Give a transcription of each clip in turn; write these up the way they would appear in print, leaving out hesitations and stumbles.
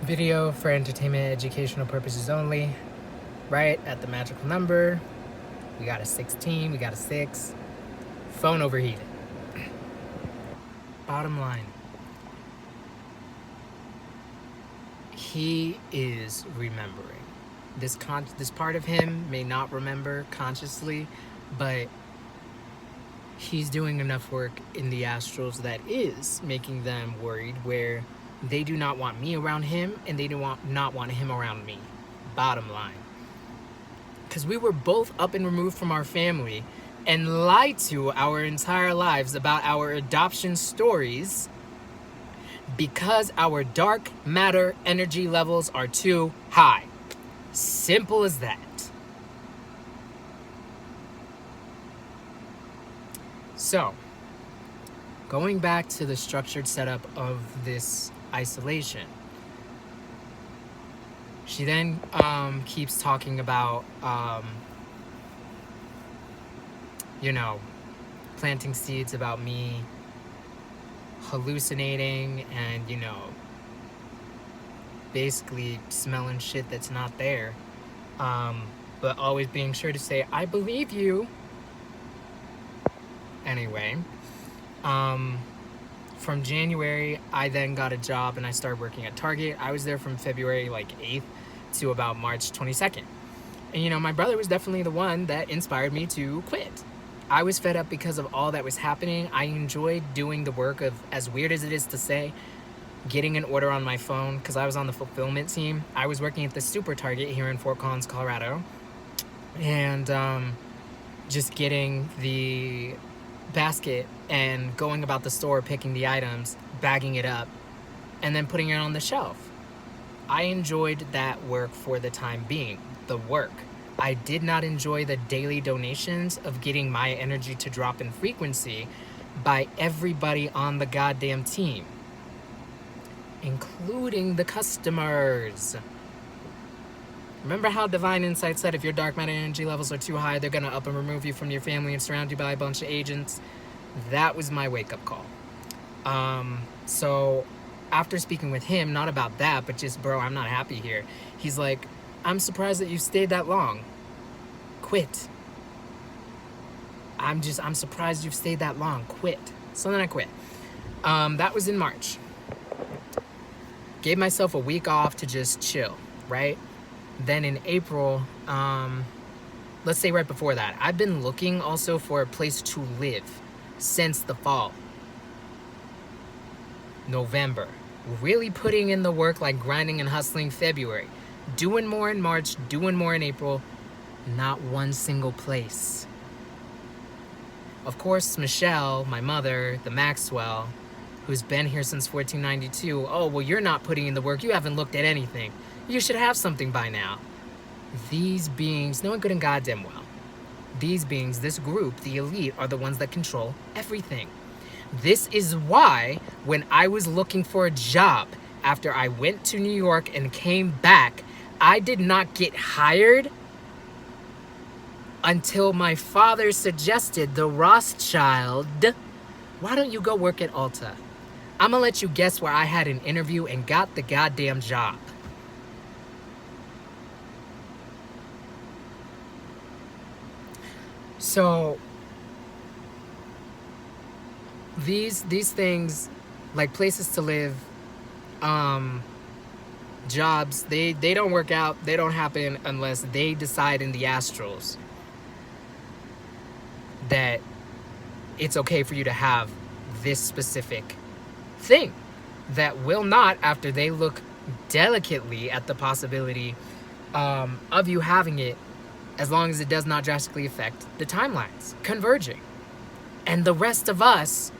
Video for entertainment educational purposes only. Right at the magical number. We got a 16, we got a 6. Phone overheated. Bottom line. He is remembering. This part of him may not remember consciously, but he's doing enough work in the astrals that is making them worried, where they do not want me around him and they do not want him around me. Bottom line. Because we were both up and removed from our family and lied to our entire lives about our adoption stories because our dark matter energy levels are too high. Simple as that. So, going back to the structured setup of this isolation, she then keeps talking about, planting seeds about me hallucinating and, basically smelling shit that's not there. But always being sure to say, I believe you. Anyway, from January, I then got a job and I started working at Target. I was there from February 8th to about March 22nd. And my brother was definitely the one that inspired me to quit. I was fed up because of all that was happening. I enjoyed doing the work of, as weird as it is to say, getting an order on my phone because I was on the fulfillment team. I was working at the Super Target here in Fort Collins, Colorado. And just getting the basket and going about the store, picking the items, bagging it up, and then putting it on the shelf. I enjoyed that work for the time being, the work. I did not enjoy the daily donations of getting my energy to drop in frequency by everybody on the goddamn team, including the customers. Remember how Divine Insight said if your dark matter energy levels are too high, they're gonna up and remove you from your family and surround you by a bunch of agents? That was my wake-up call. So after speaking with him, not about that, but just, bro, I'm not happy here. He's like, I'm surprised that you stayed that long. Quit. I'm surprised you've stayed that long. Quit. So then I quit. That was in March. Gave myself a week off to just chill, right? Then in April, let's say right before that, I've been looking also for a place to live since the fall. November. Really putting in the work, like grinding and hustling February. Doing more in March, doing more in April. Not one single place. Of course, Michelle, my mother, the Maxwell, who's been here since 1492. Oh, well, you're not putting in the work. You haven't looked at anything. You should have something by now. These beings, knowing good and goddamn well, these beings, this group, the elite, are the ones that control everything. This is why when I was looking for a job after I went to New York and came back, I did not get hired until my father suggested the Rothschild. Why don't you go work at Ulta? I'm gonna let you guess where I had an interview and got the goddamn job. So these things, like places to live, jobs, they don't work out, they don't happen unless they decide in the astrals that it's okay for you to have this specific thing. That will not, after they look delicately at the possibility of you having it, as long as it does not drastically affect the timelines converging and the rest of us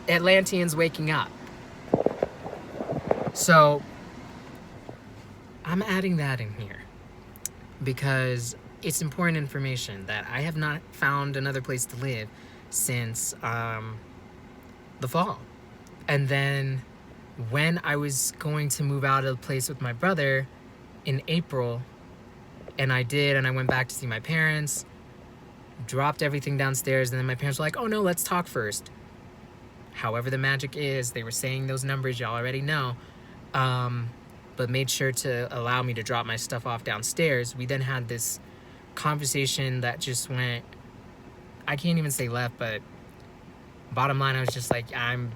Atlanteans waking up. So I'm adding that in here because it's important information that I have not found another place to live since the fall. And then when I was going to move out of the place with my brother in April, and I did, and I went back to see my parents, dropped everything downstairs, and then my parents were like, oh no, let's talk first. However the magic is, they were saying those numbers, y'all already know. but made sure to allow me to drop my stuff off downstairs. We then had this conversation that just went, I can't even say left, but bottom line, I was just like, I'm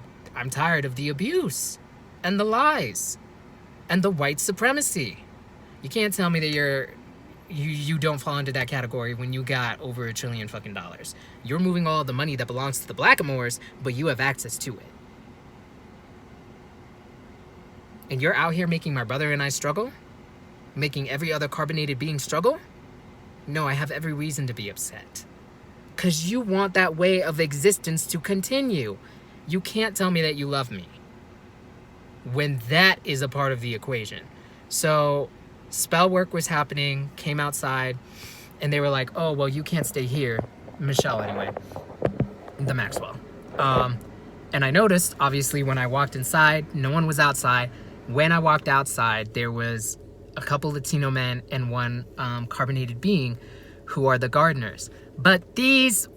tired of the abuse and the lies and the white supremacy. You can't tell me that you don't fall into that category when you got over $1 trillion fucking dollars. You're moving all the money that belongs to the Blackamoors, but you have access to it. And you're out here making my brother and I struggle? Making every other carbonated being struggle? No, I have every reason to be upset. 'Cause you want that way of existence to continue. You can't tell me that you love me when that is a part of the equation. So spell work was happening, came outside, and they were like, oh, well, you can't stay here. Michelle, anyway. The Maxwell. And I noticed, obviously, when I walked inside, no one was outside. When I walked outside, there was a couple Latino men and one carbonated being who are the gardeners. But these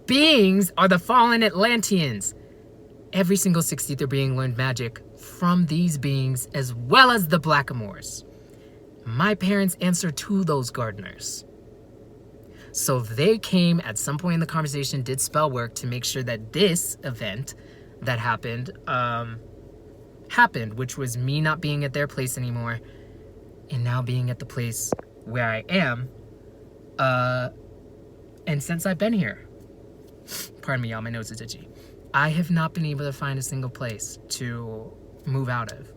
beings are the fallen Atlanteans. Every single 60th being learned magic from these beings as well as the Blackamoors. My parents answer to those gardeners. So they came at some point in the conversation, did spell work to make sure that this event that happened, which was me not being at their place anymore and now being at the place where I am. And since I've been here, pardon me, y'all, my nose is itchy. I have not been able to find a single place to move out of.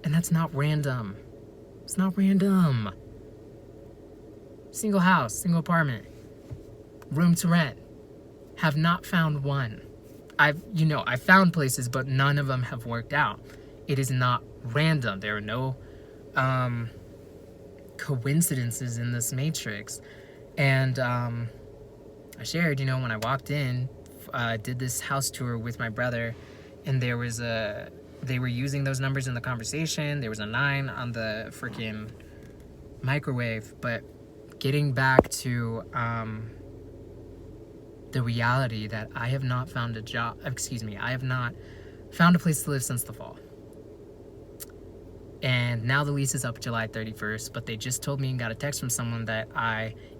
And that's not random. It's not random. Single house, single apartment, room to rent. Have not found one. I found places, but none of them have worked out. It is not random. There are no coincidences in this matrix. And I shared, when I walked in, did this house tour with my brother, and they were using those numbers in the conversation. There was a 9 on the freaking microwave. But getting back to the reality that I have not found I have not found a place to live since the fall. And now the lease is up July 31st, but they just told me and got a text from someone that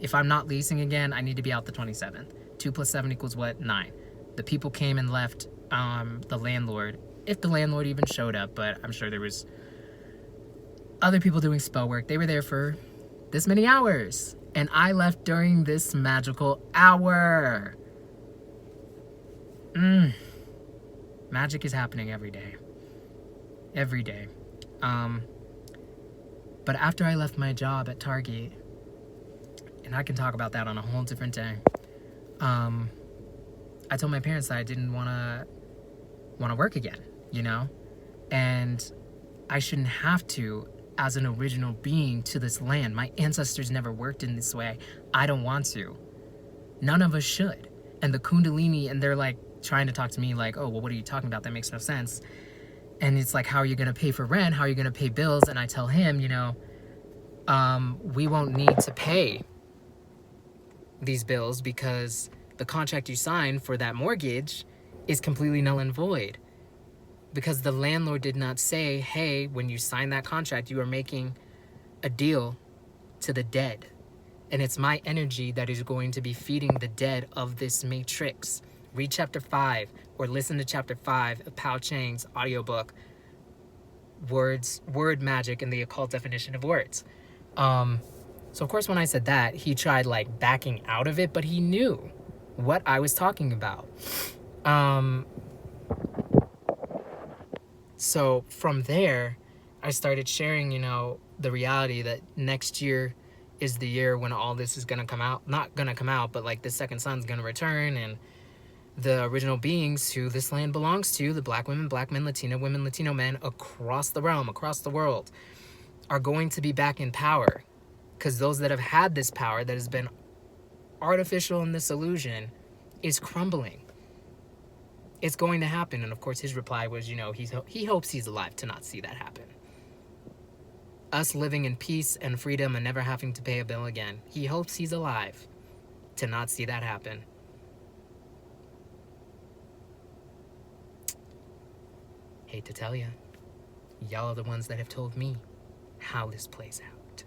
if I'm not leasing again, I need to be out the 27th. 2 + 7 = what? 9. The people came and left the landlord, if the landlord even showed up, but I'm sure there was other people doing spell work. They were there for this many hours, and I left during this magical hour. Magic is happening every day. Every day. But after I left my job at Target, and I can talk about that on a whole different day, I told my parents that I didn't want to work again, and I shouldn't have to as an original being to this land. My ancestors never worked in this way. I don't want to. None of us should. And the Kundalini, and they're like trying to talk to me like, oh, well, what are you talking about? That makes no sense. And it's like, how are you going to pay for rent? How are you going to pay bills? And I tell him, we won't need to pay these bills because the contract you signed for that mortgage is completely null and void. Because the landlord did not say, hey, when you sign that contract, you are making a deal to the dead. And it's my energy that is going to be feeding the dead of this matrix. Read chapter 5 or listen to chapter 5 of Pao Chang's audiobook, Word Magic and the Occult Definition of Words. So of course when I said that, he tried like backing out of it, but he knew what I was talking about. So from there, I started sharing, the reality that next year is the year when all this is going to come out. Not going to come out, but like the second son's going to return, and the original beings who this land belongs to, the black women, black men, Latino women, Latino men across the realm, across the world, are going to be back in power. Because those that have had this power that has been artificial in this illusion is crumbling. It's going to happen. And of course his reply was, he hopes he's alive to not see that happen. Us living in peace and freedom and never having to pay a bill again. He hopes he's alive to not see that happen. Hate to tell you, y'all are the ones that have told me how this plays out.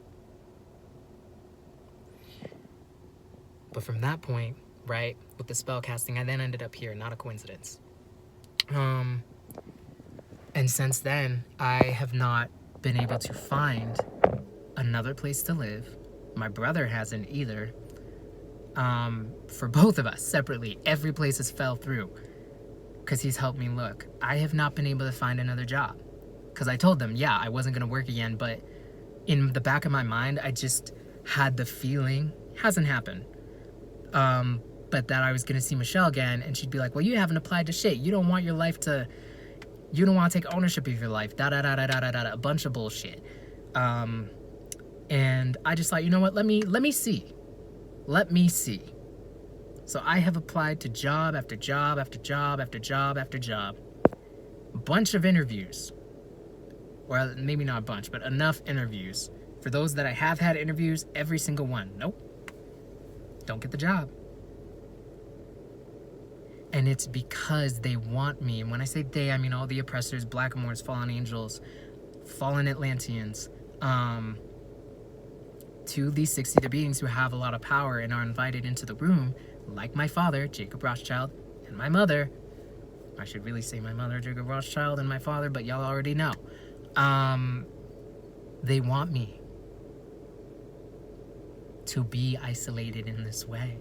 But from that point, right, with the spell casting, I then ended up here, not a coincidence. And since then, I have not been able to find another place to live. My brother hasn't either. For both of us separately, every place has fell through because he's helped me look. I have not been able to find another job because I told them, yeah, I wasn't going to work again, but in the back of my mind, I just had the feeling, hasn't happened, but that I was going to see Michelle again, and she'd be like, well, you haven't applied to shit. You don't want your life to, you don't want to take ownership of your life, a bunch of bullshit. And I just thought, you know what, let me see. Let me see. So I have applied to job after job after job after job after job. A bunch of interviews. Or maybe not a bunch, but enough interviews. For those that I have had interviews, every single one, nope. Don't get the job. And it's because they want me. And when I say they, I mean all the oppressors, Blackamoors, Fallen Angels, Fallen Atlanteans, to these 60 beings who have a lot of power and are invited into the room, like my father, Jacob Rothschild, and my mother. I should really say my mother, Jacob Rothschild, and my father, but y'all already know. They want me to be isolated in this way,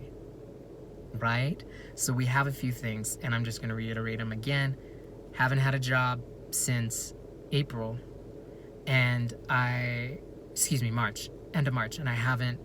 right? So we have a few things, and I'm just going to reiterate them again. Haven't had a job since April, and March, end of March, and I haven't